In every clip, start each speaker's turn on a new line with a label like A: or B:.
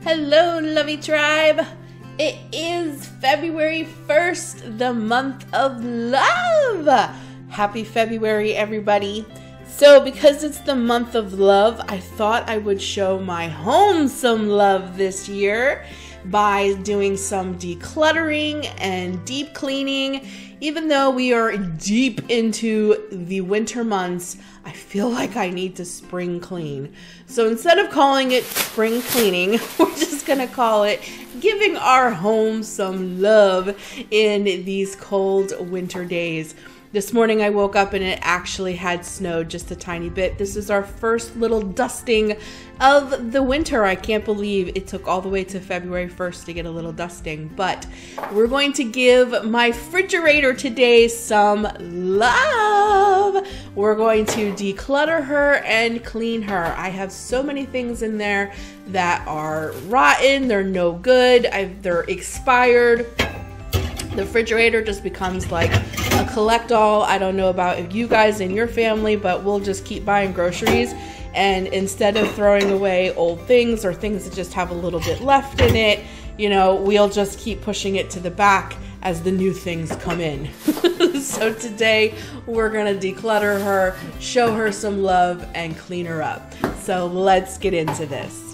A: Hello, Lovie Tribe. It is February 1st, the month of love. Happy February, everybody. So because it's the month of love, I thought I would show my home some love this year by doing some decluttering and deep cleaning. Even though we are deep into the winter months, I feel like I need to spring clean. So instead of calling it spring cleaning, we're just gonna call it giving our home some love in these cold winter days. This morning I woke up and it actually had snowed just a tiny bit. This is our first little dusting of the winter. I can't believe it took all the way to February 1st to get a little dusting, but we're going to give my refrigerator today some love. We're going to declutter her and clean her. I have so many things in there that are rotten, they're no good, they're expired. The refrigerator just becomes like a collect-all. I don't know about you guys and your family, but we'll just keep buying groceries, and instead of throwing away old things or things that just have a little bit left in it, you know, we'll just keep pushing it to the back as the new things come in. So today we're gonna declutter her, show her some love, and clean her up. So let's get into this.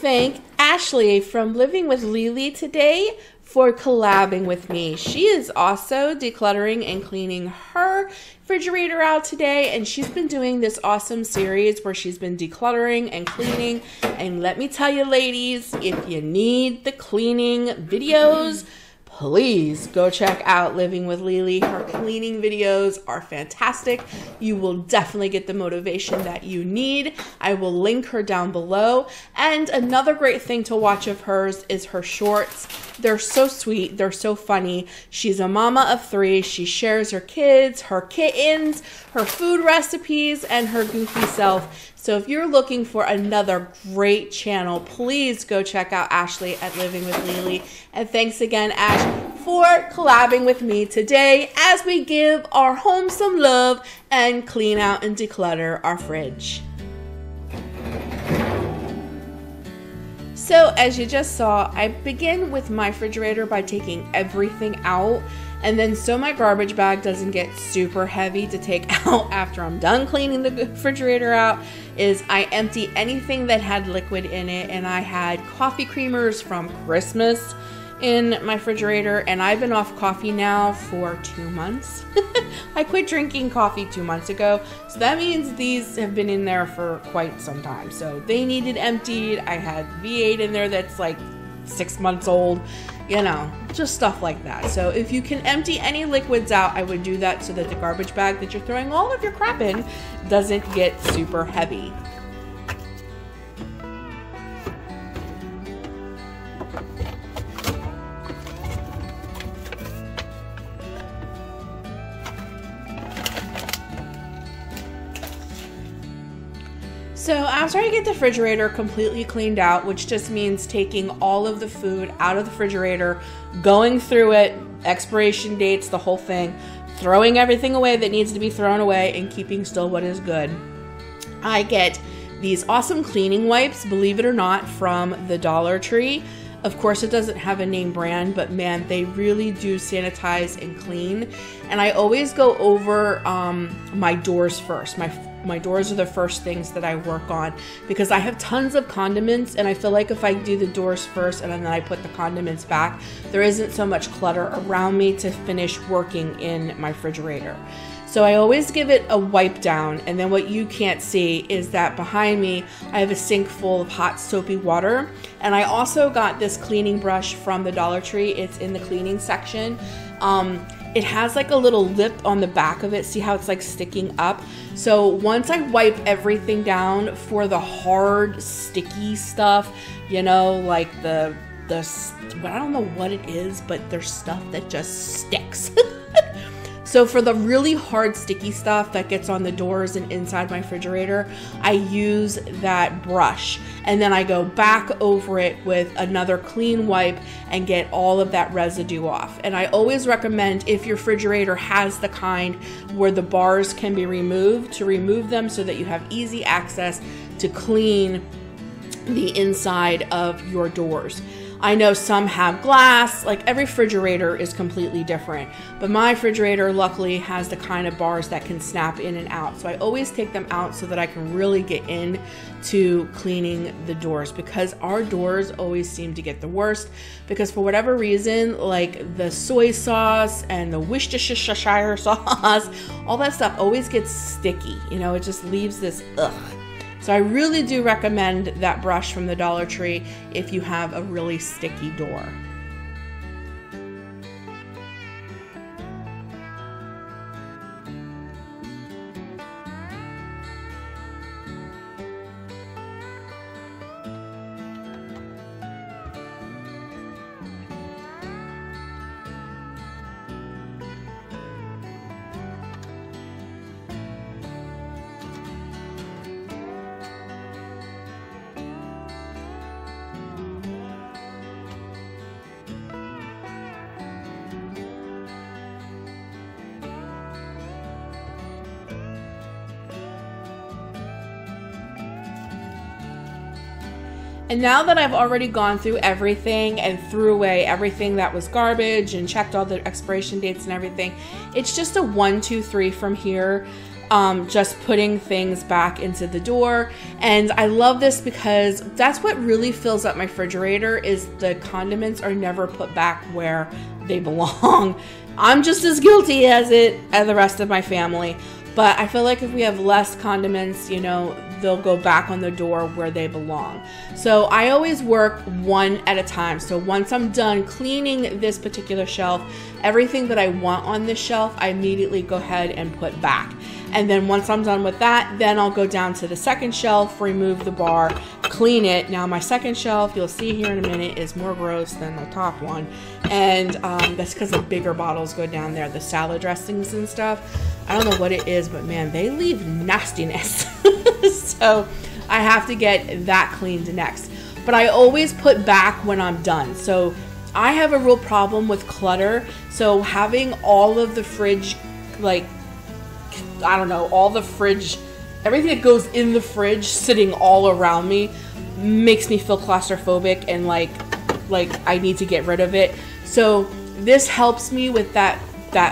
A: Thank Ashley from Living with Lily today for collabing with me. She is also decluttering and cleaning her refrigerator out today, and she's been doing this awesome series where she's been decluttering and cleaning. And let me tell you, ladies, if you need the cleaning videos, please go check out Living with Lily. Her cleaning videos are fantastic. You will definitely get the motivation that you need. I will link her down below. And another great thing to watch of hers is her shorts. They're so sweet. They're so funny. She's a mama of 3. She shares her kids, her kittens, her food recipes, and her goofy self. So if you're looking for another great channel, please go check out Ashley at Living with Lily. And thanks again, Ash, for collabing with me today as we give our home some love and clean out and declutter our fridge. So as you just saw, I begin with my refrigerator by taking everything out, and then so my garbage bag doesn't get super heavy to take out after I'm done cleaning the refrigerator out, is I empty anything that had liquid in it. And I had coffee creamers from Christmas in my refrigerator, and I've been off coffee now for 2 months. I quit drinking coffee 2 months ago, so that means these have been in there for quite some time. So they needed emptied. I had V8 in there that's like 6 months old, you know, just stuff like that. So if you can empty any liquids out, I would do that so that the garbage bag that you're throwing all of your crap in doesn't get super heavy. So after I get the refrigerator completely cleaned out, which just means taking all of the food out of the refrigerator, going through it, expiration dates, the whole thing, throwing everything away that needs to be thrown away, and keeping still what is good, I get these awesome cleaning wipes, believe it or not, from the Dollar Tree. Of course, it doesn't have a name brand, but man, they really do sanitize and clean. And I always go over my doors first. My doors are the first things that I work on because I have tons of condiments, and I feel like if I do the doors first and then I put the condiments back, there isn't so much clutter around me to finish working in my refrigerator. So I always give it a wipe down, and then what you can't see is that behind me I have a sink full of hot soapy water, and I also got this cleaning brush from the Dollar Tree. It's in the cleaning section. It has like a little lip on the back of it. See how it's like sticking up? So once I wipe everything down for the hard, sticky stuff, you know, like I don't know what it is, but there's stuff that just sticks. So for the really hard sticky stuff that gets on the doors and inside my refrigerator, I use that brush, and then I go back over it with another clean wipe and get all of that residue off. And I always recommend, if your refrigerator has the kind where the bars can be removed, to remove them so that you have easy access to clean the inside of your doors. I know some have glass, like every refrigerator is completely different, but my refrigerator luckily has the kind of bars that can snap in and out. So I always take them out so that I can really get in to cleaning the doors, because our doors always seem to get the worst, because for whatever reason, like the soy sauce and the Worcestershire sauce, all that stuff always gets sticky. You know, it just leaves this ugh. So I really do recommend that brush from the Dollar Tree if you have a really sticky door. And now that I've already gone through everything and threw away everything that was garbage and checked all the expiration dates and everything, it's just a 1, 2, 3 from here. Just putting things back into the door. And I love this because that's what really fills up my refrigerator, is the condiments are never put back where they belong. I'm just as guilty as the rest of my family. But I feel like if we have less condiments, you know, they'll go back on the door where they belong. So I always work one at a time. So once I'm done cleaning this particular shelf, everything that I want on this shelf, I immediately go ahead and put back. And then once I'm done with that, then I'll go down to the second shelf, remove the bar, clean it. Now my second shelf, you'll see here in a minute, is more gross than the top one. And that's because the bigger bottles go down there, the salad dressings and stuff. I don't know what it is, but man, they leave nastiness. So I have to get that cleaned next. But I always put back when I'm done. So I have a real problem with clutter. So having all of the fridge, like, I don't know, all the fridge, everything that goes in the fridge sitting all around me makes me feel claustrophobic and like I need to get rid of it. So this helps me with that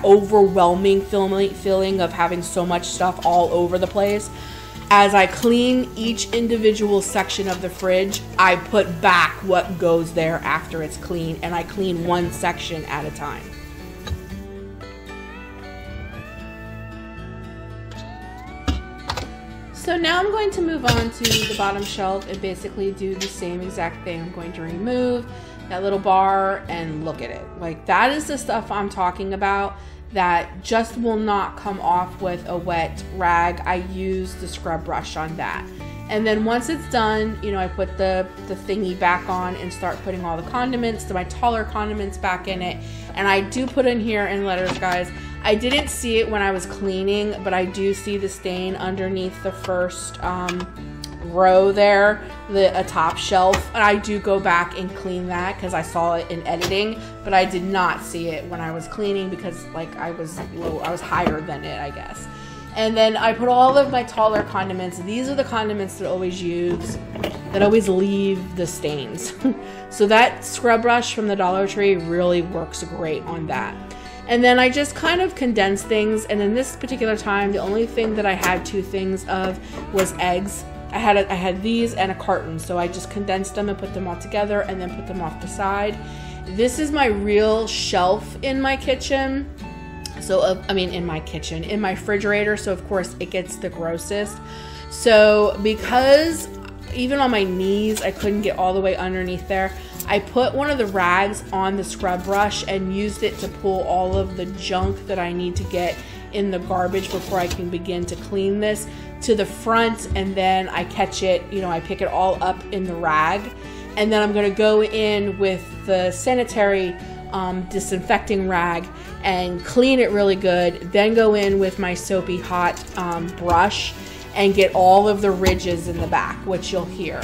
A: overwhelming feeling of having so much stuff all over the place. As I clean each individual section of the fridge, I put back what goes there after it's clean, and I clean one section at a time. So now I'm going to move on to the bottom shelf and basically do the same exact thing. I'm going to remove that little bar and look at it. Like, that is the stuff I'm talking about that just will not come off with a wet rag. I use the scrub brush on that. And then once it's done, you know, I put the thingy back on and start putting all the condiments, my taller condiments, back in it. And I do put in here in letters, guys. I didn't see it when I was cleaning, but I do see the stain underneath the first row there, a top shelf. And I do go back and clean that because I saw it in editing, but I did not see it when I was cleaning because, like, I was higher than it, I guess. And then I put all of my taller condiments. These are the condiments that I always use, that always leave the stains. So that scrub brush from the Dollar Tree really works great on that. And then I just kind of condense things. And in this particular time, the only thing that I had 2 things of was eggs. I had these and a carton. So I just condensed them and put them all together and then put them off the side. This is my real shelf in my kitchen. So, in my kitchen, in my refrigerator. So of course it gets the grossest. So because even on my knees, I couldn't get all the way underneath there, I put one of the rags on the scrub brush and used it to pull all of the junk that I need to get in the garbage before I can begin to clean this to the front. And then I catch it, you know, I pick it all up in the rag. And then I'm going to go in with the sanitary disinfecting rag and clean it really good. Then go in with my soapy hot brush and get all of the ridges in the back, which you'll hear.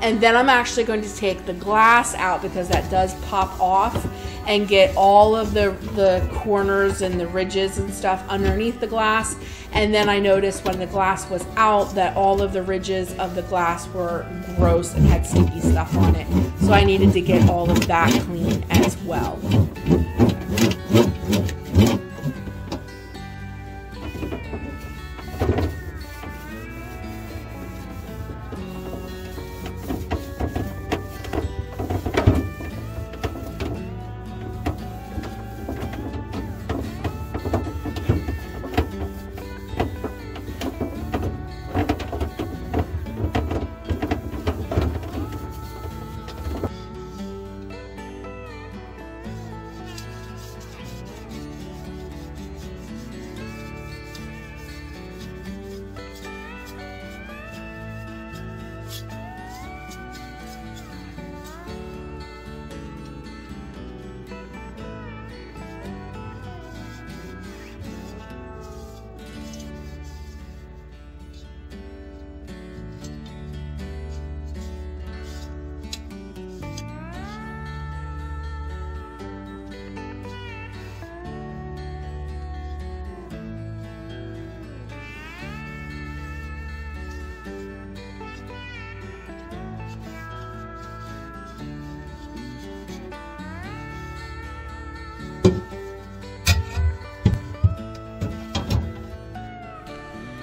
A: And then I'm actually going to take the glass out, because that does pop off, and get all of the corners and the ridges and stuff underneath the glass. And then I noticed when the glass was out that all of the ridges of the glass were gross and had sticky stuff on it. So I needed to get all of that clean as well.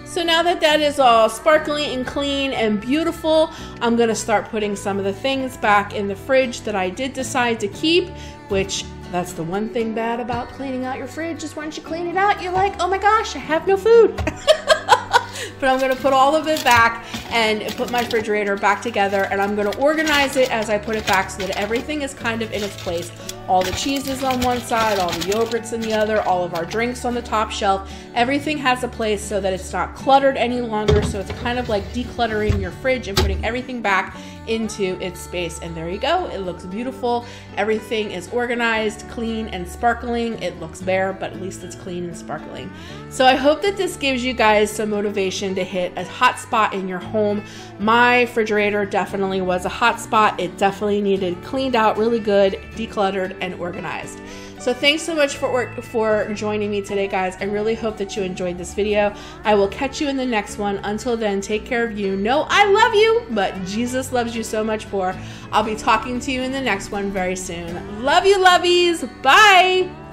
A: So now that that is all sparkly and clean and beautiful, I'm going to start putting some of the things back in the fridge that I did decide to keep, which that's the one thing bad about cleaning out your fridge, is once you clean it out, you're like, oh my gosh, I have no food. But I'm going to put all of it back and put my refrigerator back together, and I'm going to organize it as I put it back so that everything is kind of in its place. All the cheeses on one side, all the yogurts in the other, all of our drinks on the top shelf. Everything has a place so that it's not cluttered any longer. So it's kind of like decluttering your fridge and putting everything back into its space. And there you go. It looks beautiful. Everything is organized, clean, and sparkling. It looks bare, but at least it's clean and sparkling. So I hope that this gives you guys some motivation to hit a hot spot in your home. My refrigerator definitely was a hot spot. It definitely needed cleaned out really good, decluttered, and organized. So thanks so much for joining me today, guys. I really hope that you enjoyed this video. I will catch you in the next one. Until then, take care of you. Know I love you, but Jesus loves you so much more. I'll be talking to you in the next one very soon. Love you, lovies. Bye.